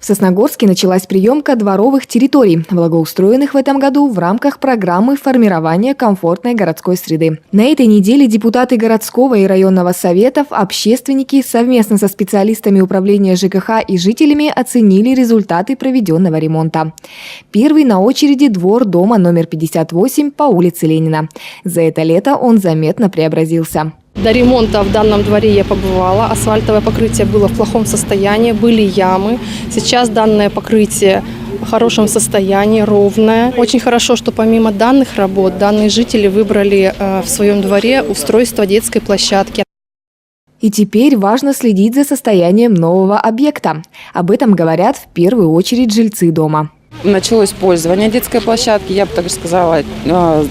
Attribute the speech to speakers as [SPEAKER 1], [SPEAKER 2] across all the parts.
[SPEAKER 1] В Сосногорске началась приемка дворовых территорий, благоустроенных в этом году в рамках программы формирования комфортной городской среды. На этой неделе депутаты городского и районного советов, общественники совместно со специалистами управления ЖКХ и жителями оценили результаты проведенного ремонта. Первый на очереди двор дома номер 58 по улице Ленина. За это лето он заметно преобразился.
[SPEAKER 2] До ремонта в данном дворе я побывала. Асфальтовое покрытие было в плохом состоянии, были ямы. Сейчас данное покрытие в хорошем состоянии, ровное. Очень хорошо, что помимо данных работ, данные жители выбрали в своем дворе устройство детской площадки.
[SPEAKER 1] И теперь важно следить за состоянием нового объекта. Об этом говорят в первую очередь жильцы дома.
[SPEAKER 3] Началось пользование детской площадки, я бы так сказала,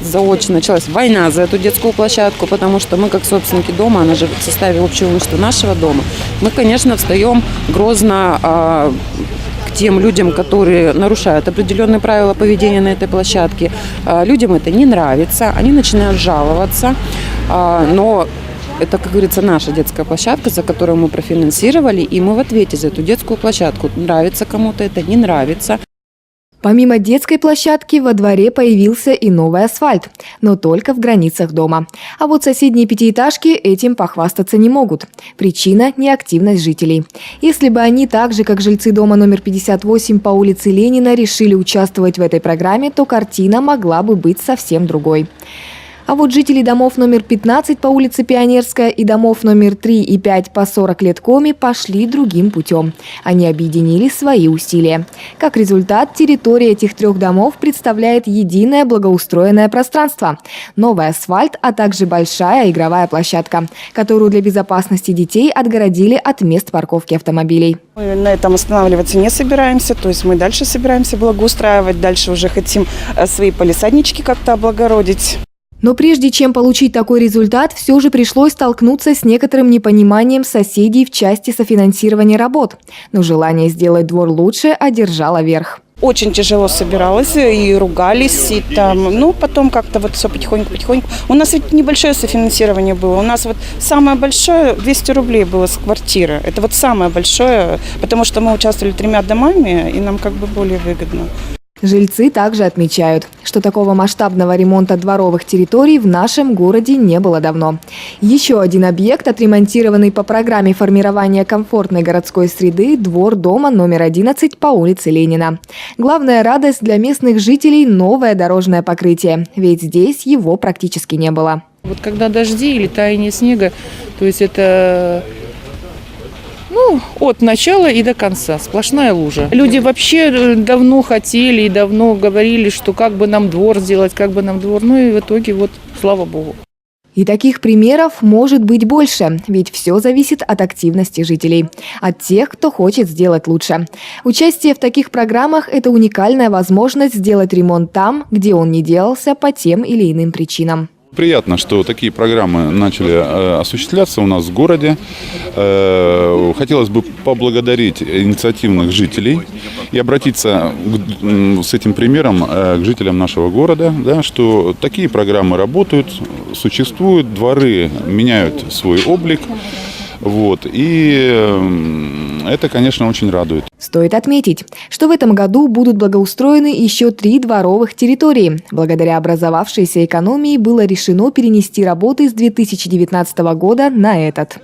[SPEAKER 3] заочно началась война за эту детскую площадку, потому что мы, как собственники дома, она же в составе общего имущества нашего дома, мы, конечно, встаем грозно к тем людям, которые нарушают определенные правила поведения на этой площадке. Людям это не нравится, они начинают жаловаться, но это, как говорится, наша детская площадка, за которую мы профинансировали, и мы в ответе за эту детскую площадку. Нравится кому-то это, не нравится.
[SPEAKER 1] Помимо детской площадки во дворе появился и новый асфальт, но только в границах дома. А вот соседние пятиэтажки этим похвастаться не могут. Причина – неактивность жителей. Если бы они так же, как жильцы дома номер 58 по улице Ленина, решили участвовать в этой программе, то картина могла бы быть совсем другой. А вот жители домов номер 15 по улице Пионерская и домов номер 3 и 5 по 40 лет Коми пошли другим путем. Они объединили свои усилия. Как результат, территория этих трех домов представляет единое благоустроенное пространство. Новый асфальт, а также большая игровая площадка, которую для безопасности детей отгородили от мест парковки автомобилей.
[SPEAKER 4] Мы на этом останавливаться не собираемся, то есть мы дальше собираемся благоустраивать, дальше уже хотим свои палисаднички как-то облагородить.
[SPEAKER 1] Но прежде чем получить такой результат, все же пришлось столкнуться с некоторым непониманием соседей в части софинансирования работ. Но желание сделать двор лучше одержало верх.
[SPEAKER 4] Очень тяжело собиралась, и ругались, и там, потом как-то вот все потихоньку. У нас ведь небольшое софинансирование было. У нас вот самое большое 200 рублей было с квартиры. Это вот самое большое, потому что мы участвовали 3 домами, и нам как бы более выгодно.
[SPEAKER 1] Жильцы также отмечают, что такого масштабного ремонта дворовых территорий в нашем городе не было давно. Еще один объект, отремонтированный по программе формирования комфортной городской среды – двор дома номер 11 по улице Ленина. Главная радость для местных жителей – новое дорожное покрытие, ведь здесь его практически не было.
[SPEAKER 5] Вот когда дожди или таяние снега, то есть это... от начала и до конца. Сплошная лужа. Люди вообще давно хотели и давно говорили, что как бы нам двор сделать, как бы нам двор. И в итоге слава богу.
[SPEAKER 1] И таких примеров может быть больше, ведь все зависит от активности жителей, от тех, кто хочет сделать лучше. Участие в таких программах – это уникальная возможность сделать ремонт там, где он не делался по тем или иным причинам.
[SPEAKER 6] Приятно, что такие программы начали осуществляться у нас в городе. Хотелось бы поблагодарить инициативных жителей и обратиться с этим примером к жителям нашего города, что такие программы работают, существуют, дворы меняют свой облик. И это, конечно, очень радует.
[SPEAKER 1] Стоит отметить, что в этом году будут благоустроены еще 3 дворовых территории. Благодаря образовавшейся экономии было решено перенести работы с 2019 года на этот.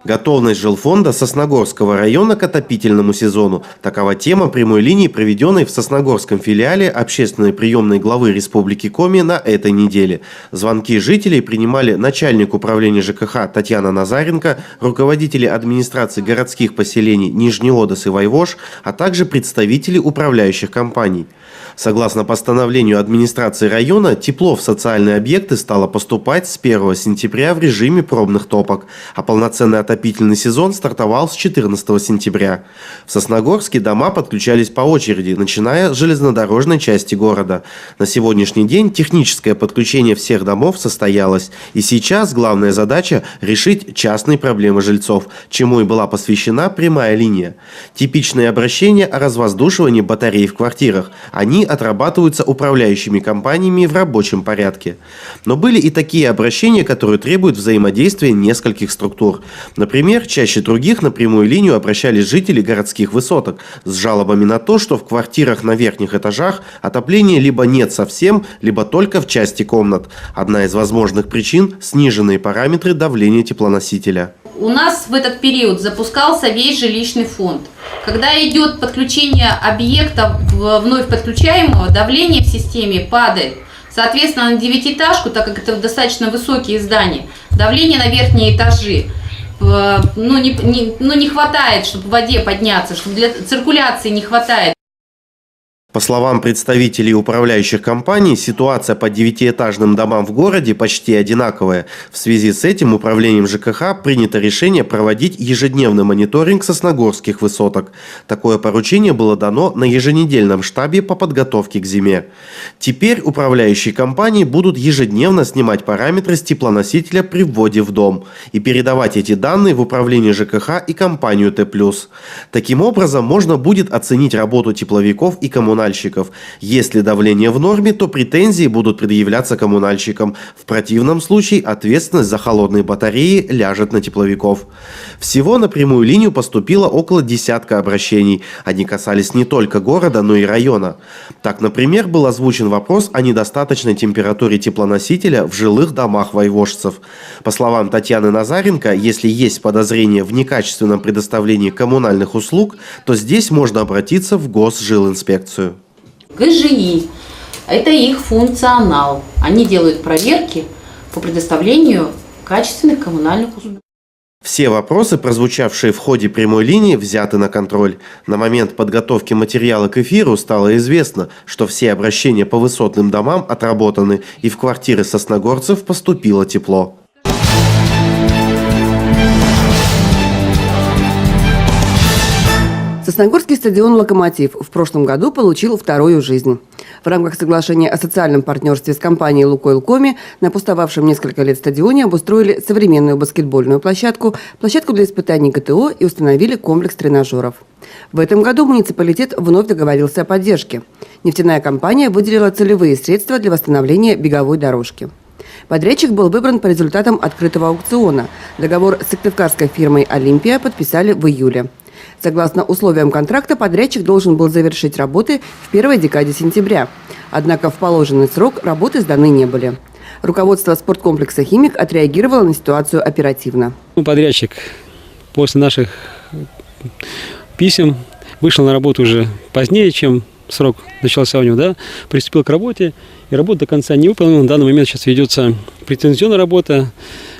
[SPEAKER 7] Готовность жилфонда Сосногорского района к отопительному сезону. Такова тема прямой линии, проведенной в Сосногорском филиале общественной приемной главы Республики Коми на этой неделе. Звонки жителей принимали начальник управления ЖКХ Татьяна Назаренко, руководители администрации городских поселений Нижний Одес и Вайвош, а также представители управляющих компаний. Согласно постановлению администрации района, тепло в социальные объекты стало поступать с 1 сентября в режиме пробных топок, а полноценный отопительный сезон стартовал с 14 сентября. В Сосногорске дома подключались по очереди, начиная с железнодорожной части города. На сегодняшний день техническое подключение всех домов состоялось, и сейчас главная задача – решить частные проблемы жильцов, чему и была посвящена прямая линия. Типичные обращения о развоздушивании батарей в квартирах. Они отрабатываются управляющими компаниями в рабочем порядке. Но были и такие обращения, которые требуют взаимодействия нескольких структур. Например, чаще других на прямую линию обращались жители городских высоток с жалобами на то, что в квартирах на верхних этажах отопления либо нет совсем, либо только в части комнат. Одна из возможных причин – сниженные параметры давления теплоносителя.
[SPEAKER 8] У нас в этот период запускался весь жилищный фонд. Когда идет подключение объекта вновь подключаемого, давление в системе падает. Соответственно, на девятиэтажку, так как это достаточно высокие здания, давление на верхние этажи не хватает, чтобы в воде подняться, чтобы для циркуляции не хватает.
[SPEAKER 7] По словам представителей управляющих компаний, ситуация по девятиэтажным домам в городе почти одинаковая. В связи с этим управлением ЖКХ принято решение проводить ежедневный мониторинг сосногорских высоток. Такое поручение было дано на еженедельном штабе по подготовке к зиме. Теперь управляющие компании будут ежедневно снимать параметры с теплоносителя при вводе в дом и передавать эти данные в управление ЖКХ и компанию Т+. Таким образом, можно будет оценить работу тепловиков и коммунальщиков. Если давление в норме, то претензии будут предъявляться коммунальщикам. В противном случае ответственность за холодные батареи ляжет на тепловиков. Всего на прямую линию поступило около десятка обращений. Они касались не только города, но и района. Так, например, был озвучен вопрос о недостаточной температуре теплоносителя в жилых домах воевожцев. По словам Татьяны Назаренко, если есть подозрение в некачественном предоставлении коммунальных услуг, то здесь можно обратиться в Госжилинспекцию.
[SPEAKER 8] ГЖИ – это их функционал. Они делают проверки по предоставлению качественных коммунальных услуг.
[SPEAKER 7] Все вопросы, прозвучавшие в ходе прямой линии, взяты на контроль. На момент подготовки материала к эфиру стало известно, что все обращения по высотным домам отработаны, и в квартиры сосногорцев поступило тепло.
[SPEAKER 9] Сосногорский стадион «Локомотив» в прошлом году получил вторую жизнь. В рамках соглашения о социальном партнерстве с компанией «Лукойл Коми» на пустовавшем несколько лет стадионе обустроили современную баскетбольную площадку, площадку для испытаний ГТО и установили комплекс тренажеров. В этом году муниципалитет вновь договорился о поддержке. Нефтяная компания выделила целевые средства для восстановления беговой дорожки. Подрядчик был выбран по результатам открытого аукциона. Договор с сыктывкарской фирмой «Олимпия» подписали в июле. Согласно условиям контракта, подрядчик должен был завершить работы в первой декаде сентября. Однако в положенный срок работы сданы не были. Руководство спорткомплекса «Химик» отреагировало на ситуацию оперативно.
[SPEAKER 10] Подрядчик после наших писем вышел на работу уже позднее, чем срок начался у него, приступил к работе, и работа до конца не выполнена. На данный момент сейчас ведется претензионная работа,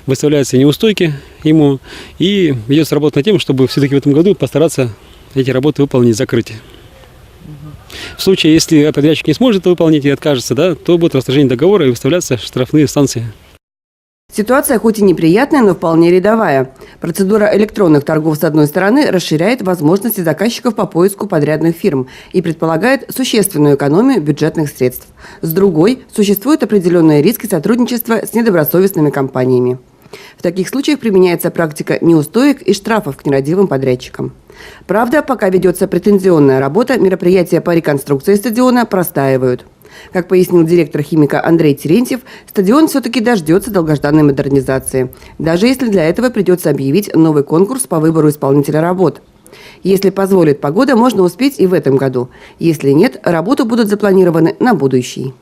[SPEAKER 10] выставляются неустойки ему, и ведется работа над тем, чтобы все-таки в этом году постараться эти работы выполнить, закрыть. В случае, если подрядчик не сможет это выполнить и откажется, то будет расторжение договора и выставляться штрафные санкции.
[SPEAKER 9] Ситуация хоть и неприятная, но вполне рядовая. Процедура электронных торгов, с одной стороны, расширяет возможности заказчиков по поиску подрядных фирм и предполагает существенную экономию бюджетных средств. С другой, существуют определенные риски сотрудничества с недобросовестными компаниями. В таких случаях применяется практика неустоек и штрафов к нерадивым подрядчикам. Правда, пока ведется претензионная работа, мероприятия по реконструкции стадиона простаивают. Как пояснил директор «Химика» Андрей Терентьев, стадион все-таки дождется долгожданной модернизации, даже если для этого придется объявить новый конкурс по выбору исполнителя работ. Если позволит погода, можно успеть и в этом году. Если нет, работы будут запланированы на будущий.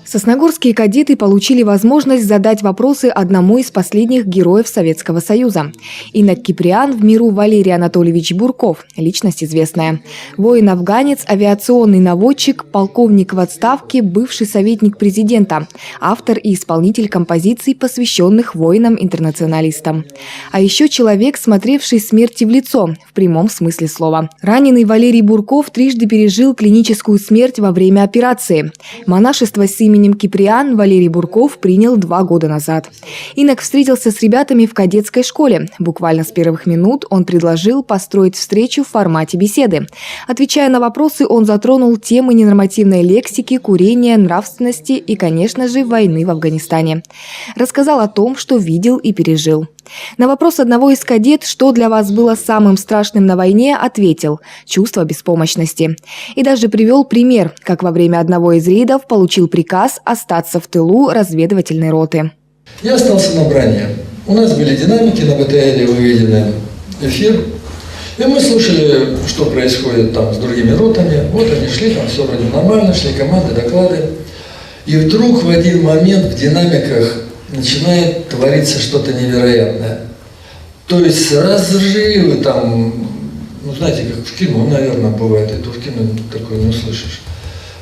[SPEAKER 1] Сосногорские кадеты получили возможность задать вопросы одному из последних героев Советского Союза. Инок Киприан, в миру Валерий Анатольевич Бурков, личность известная. Воин-афганец, авиационный наводчик, полковник в отставке, бывший советник президента, автор и исполнитель композиций, посвященных воинам-интернационалистам. А еще человек, смотревший смерти в лицо, в прямом смысле слова. Раненый Валерий Бурков трижды пережил клиническую смерть во время операции. Монашество с именем Киприан Валерий Бурков принял 2 года назад. Инок встретился с ребятами в кадетской школе. Буквально с первых минут он предложил построить встречу в формате беседы. Отвечая на вопросы, он затронул темы ненормативной лексики, курения, нравственности и, конечно же, войны в Афганистане. Рассказал о том, что видел и пережил. На вопрос одного из кадет, что для вас было самым страшным на войне, ответил – чувство беспомощности. И даже привел пример, как во время одного из рейдов получил приказ остаться в тылу разведывательной роты.
[SPEAKER 11] Я остался на броне. У нас были динамики на БТРе, выведены эфир. И мы слушали, что происходит там с другими ротами. Вот они шли, там все вроде нормально, шли команды, доклады. И вдруг в один момент в динамиках начинает твориться что-то невероятное. То есть разрывы там, ну знаете, как в кино, наверное, бывает, это в кино такое не услышишь.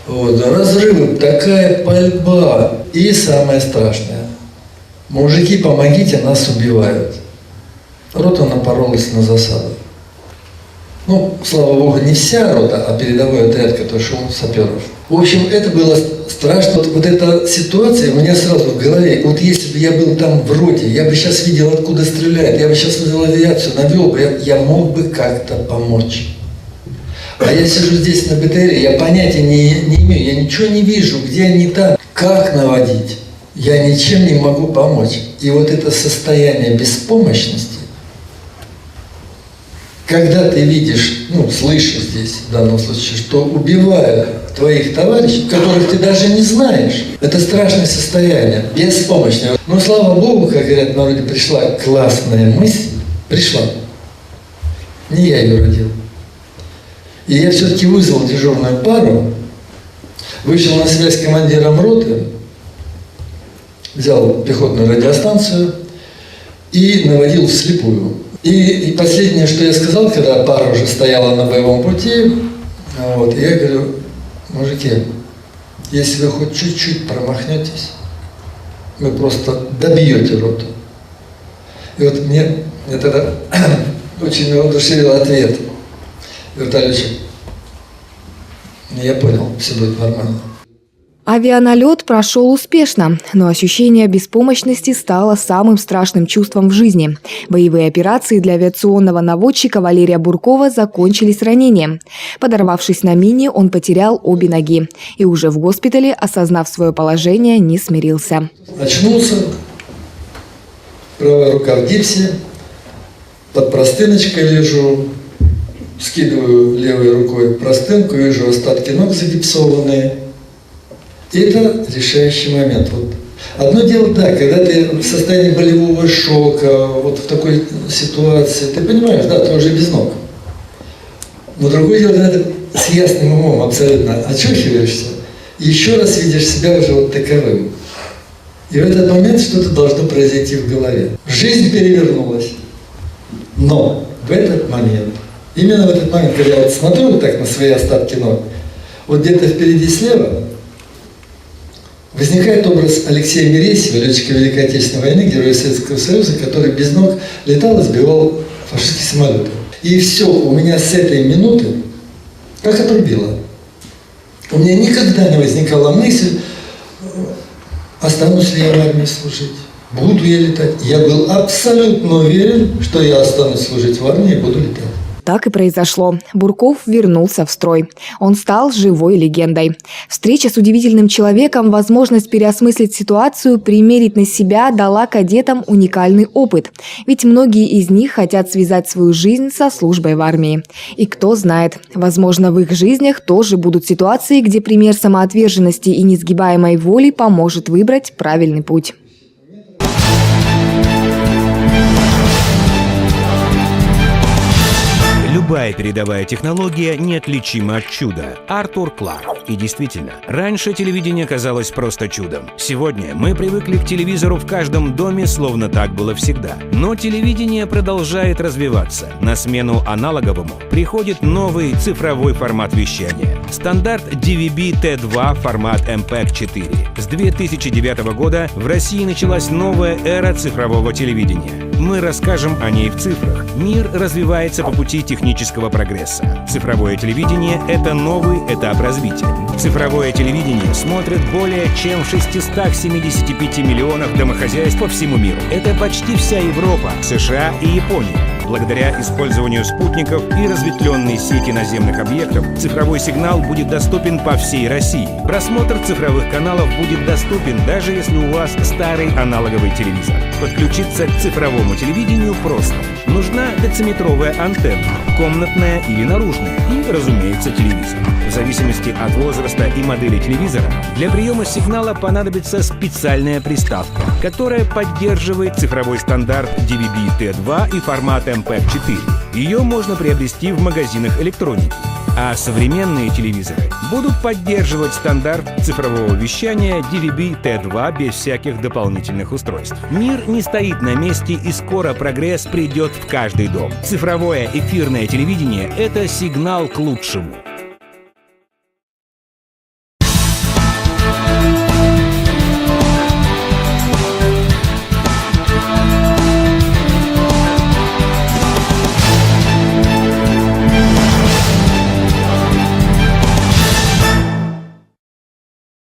[SPEAKER 11] Вот, разрывы, такая пальба. И самое страшное. Мужики, помогите, нас убивают. Рота напоролась на засаду. Ну, слава богу, не вся рота, а передовой отряд, который шел саперов. В общем, это было страшно. Вот эта ситуация у меня сразу в голове. Вот если бы я был там в роте, я бы сейчас видел, откуда стреляют, я бы сейчас вызвал авиацию, навел бы, я мог бы как-то помочь. А я сижу здесь на БТРе, я понятия не имею, я ничего не вижу, где они там, как наводить. Я ничем не могу помочь. И вот это состояние беспомощности, когда ты видишь, ну, слышишь здесь, в данном случае, что убивают твоих товарищей, которых ты даже не знаешь, это страшное состояние, беспомощное. Но, слава Богу, как говорят в народе, пришла классная мысль, пришла. Не я ее родил. И я все-таки вызвал дежурную пару, вышел на связь с командиром роты, взял пехотную радиостанцию и наводил вслепую. И последнее, что я сказал, когда пара уже стояла на боевом пути, вот, я говорю: мужики, если вы хоть чуть-чуть промахнетесь, вы просто добьете роту. И вот мне тогда очень воодушевил ответ вертолетчик. Я понял, все будет нормально.
[SPEAKER 1] Авианалет прошел успешно, но ощущение беспомощности стало самым страшным чувством в жизни. Боевые операции для авиационного наводчика Валерия Буркова закончились ранением. Подорвавшись на мине, он потерял обе ноги. И уже в госпитале, осознав свое положение, не смирился.
[SPEAKER 11] Очнулся, правая рука в гипсе, под простыночкой лежу, скидываю левой рукой простынку, вижу остатки ног загипсованные. Это решающий момент. Вот. Одно дело, да, когда ты в состоянии болевого шока, вот в такой ситуации, ты понимаешь, да, ты уже без ног. Но другое дело, когда ты с ясным умом абсолютно очухиваешься, и еще раз видишь себя уже вот таковым. И в этот момент что-то должно произойти в голове. Жизнь перевернулась. Но в этот момент, именно в этот момент, когда я вот смотрю вот так на свои остатки ног, вот где-то впереди слева возникает образ Алексея Мересьева, летчика Великой Отечественной войны, героя Советского Союза, который без ног летал и сбивал фашистские самолеты. И все, у меня с этой минуты как отрубило. У меня никогда не возникала мысль, останусь ли я в армии служить, буду я летать. Я был абсолютно уверен, что я останусь служить в армии и буду летать.
[SPEAKER 1] Так и произошло. Бурков вернулся в строй. Он стал живой легендой. Встреча с удивительным человеком, возможность переосмыслить ситуацию, примерить на себя дала кадетам уникальный опыт. Ведь многие из них хотят связать свою жизнь со службой в армии. И кто знает, возможно, в их жизнях тоже будут ситуации, где пример самоотверженности и несгибаемой воли поможет выбрать правильный путь.
[SPEAKER 12] Любая передовая технология неотличима от чуда. Артур Кларк. И действительно, раньше телевидение казалось просто чудом. Сегодня мы привыкли к телевизору в каждом доме, словно так было всегда. Но телевидение продолжает развиваться. На смену аналоговому приходит новый цифровой формат вещания. Стандарт DVB-T2 формат MPEG-4. С 2009 года в России началась новая эра цифрового телевидения. Мы расскажем о ней в цифрах. Мир развивается по пути технического прогресса. Цифровое телевидение – это новый этап развития. Цифровое телевидение смотрят более чем в 675 миллионах домохозяйств по всему миру. Это почти вся Европа, США и Япония. Благодаря использованию спутников и разветвленной сети наземных объектов цифровой сигнал будет доступен по всей России. Просмотр цифровых каналов будет доступен, даже если у вас старый аналоговый телевизор. Подключиться к цифровому телевидению просто. Нужна дециметровая антенна, комнатная или наружная, и, разумеется, телевизор. В зависимости от возраста и модели телевизора, для приема сигнала понадобится специальная приставка, которая поддерживает цифровой стандарт DVB-T2 и формат MPEG-4. Ее можно приобрести в магазинах электроники. А современные телевизоры будут поддерживать стандарт цифрового вещания DVB-T2 без всяких дополнительных устройств. Мир не стоит на месте, и скоро прогресс придет в каждый дом. Цифровое эфирное телевидение – это сигнал к лучшему.